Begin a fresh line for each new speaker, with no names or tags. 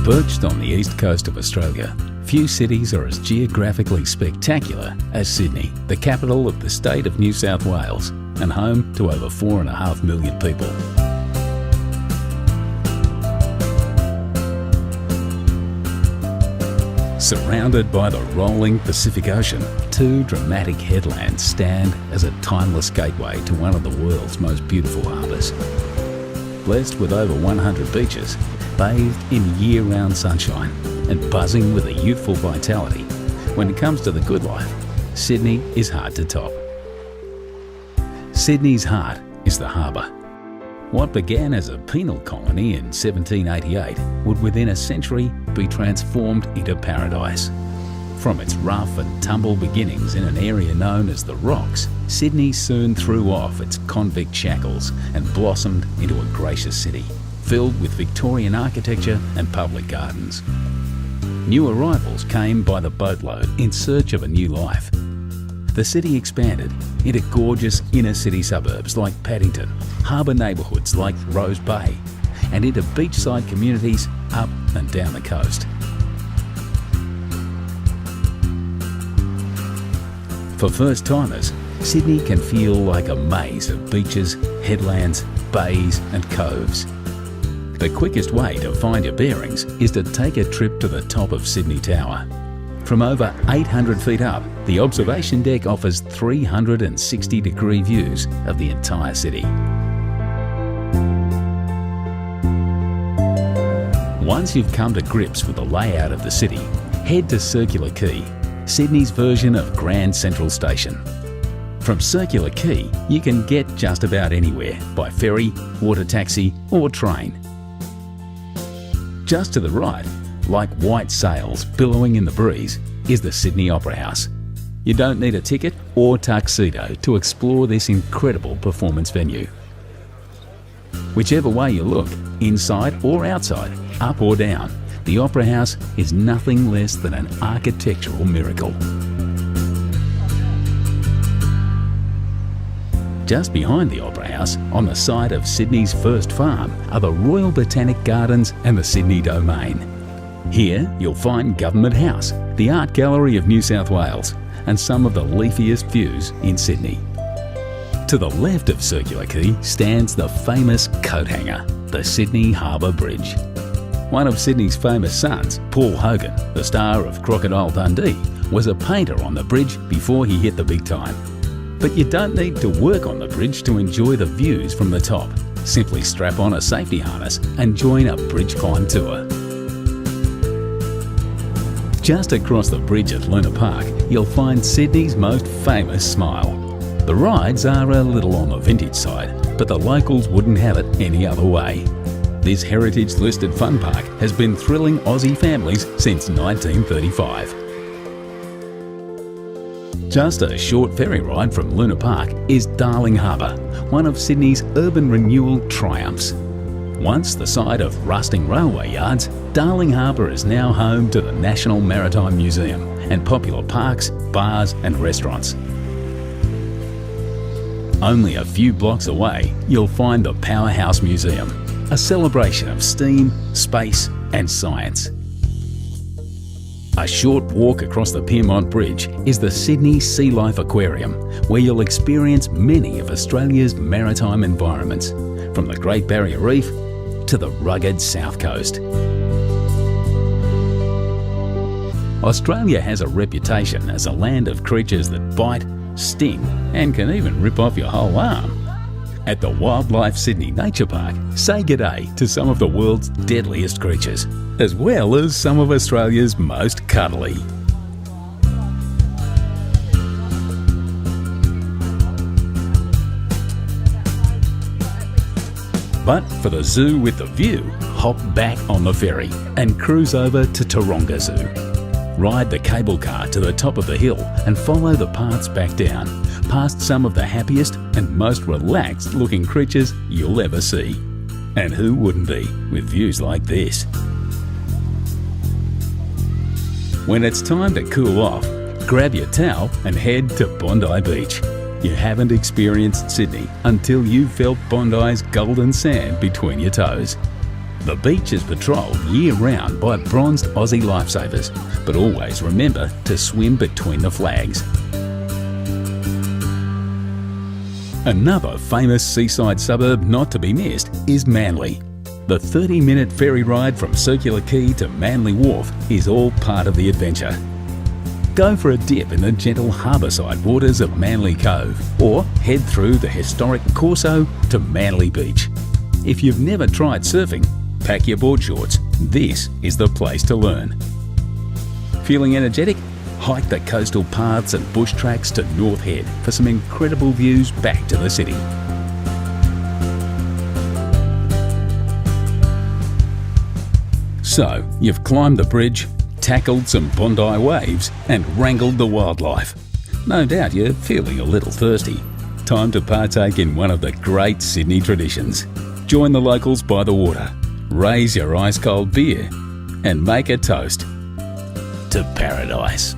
Perched on the east coast of Australia, few cities are as geographically spectacular as Sydney, the capital of the state of New South Wales and home to over 4.5 million people. Surrounded by the rolling Pacific Ocean, two dramatic headlands stand as a timeless gateway to one of the world's most beautiful harbours. Blessed with over 100 beaches, bathed in year-round sunshine and buzzing with a youthful vitality, when it comes to the good life, Sydney is hard to top. Sydney's heart is the harbour. What began as a penal colony in 1788 would within a century be transformed into paradise. From its rough and tumble beginnings in an area known as the Rocks, Sydney soon threw off its convict shackles and blossomed into a gracious city, filled with Victorian architecture and public gardens. New arrivals came by the boatload in search of a new life. The city expanded into gorgeous inner-city suburbs like Paddington, harbour neighbourhoods like Rose Bay, and into beachside communities up and down the coast. For first-timers, Sydney can feel like a maze of beaches, headlands, bays and coves. The quickest way to find your bearings is to take a trip to the top of Sydney Tower. From over 800 feet up, the observation deck offers 360-degree views of the entire city. Once you've come to grips with the layout of the city, head to Circular Quay, Sydney's version of Grand Central Station. From Circular Quay, you can get just about anywhere by ferry, water taxi or train. Just to the right, like white sails billowing in the breeze, is the Sydney Opera House. You don't need a ticket or tuxedo to explore this incredible performance venue. Whichever way you look, inside or outside, up or down, the Opera House is nothing less than an architectural miracle. Just behind the Opera House, on the site of Sydney's first farm, are the Royal Botanic Gardens and the Sydney Domain. Here you'll find Government House, the Art Gallery of New South Wales, and some of the leafiest views in Sydney. To the left of Circular Quay stands the famous coat hanger, the Sydney Harbour Bridge. One of Sydney's famous sons, Paul Hogan, the star of Crocodile Dundee, was a painter on the bridge before he hit the big time. But you don't need to work on the bridge to enjoy the views from the top. Simply strap on a safety harness and join a bridge climb tour. Just across the bridge at Luna Park, you'll find Sydney's most famous smile. The rides are a little on the vintage side, but the locals wouldn't have it any other way. This heritage-listed fun park has been thrilling Aussie families since 1935. Just a short ferry ride from Luna Park is Darling Harbour, one of Sydney's urban renewal triumphs. Once the site of rusting railway yards, Darling Harbour is now home to the National Maritime Museum and popular parks, bars and restaurants. Only a few blocks away, you'll find the Powerhouse Museum, a celebration of steam, space and science. A short walk across the Piermont Bridge is the Sydney Sea Life Aquarium, where you'll experience many of Australia's maritime environments, from the Great Barrier Reef to the rugged South Coast. Australia has a reputation as a land of creatures that bite, sting and can even rip off your whole arm. At the Wildlife Sydney Nature Park, say g'day to some of the world's deadliest creatures, as well as some of Australia's most cuddly. But for the zoo with the view, hop back on the ferry and cruise over to Taronga Zoo. Ride the cable car to the top of the hill and follow the paths back down, past some of the happiest and most relaxed looking creatures you'll ever see. And who wouldn't be with views like this? When it's time to cool off, grab your towel and head to Bondi Beach. You haven't experienced Sydney until you've felt Bondi's golden sand between your toes. The beach is patrolled year-round by bronzed Aussie lifesavers, but always remember to swim between the flags. Another famous seaside suburb not to be missed is Manly. The 30-minute ferry ride from Circular Quay to Manly Wharf is all part of the adventure. Go for a dip in the gentle harbourside waters of Manly Cove, or head through the historic Corso to Manly Beach. If you've never tried surfing, pack your board shorts. This is the place to learn. Feeling energetic? Hike the coastal paths and bush tracks to North Head for some incredible views back to the city. So, you've climbed the bridge, tackled some Bondi waves and wrangled the wildlife. No doubt you're feeling a little thirsty. Time to partake in one of the great Sydney traditions. Join the locals by the water, raise your ice-cold beer and make a toast to paradise.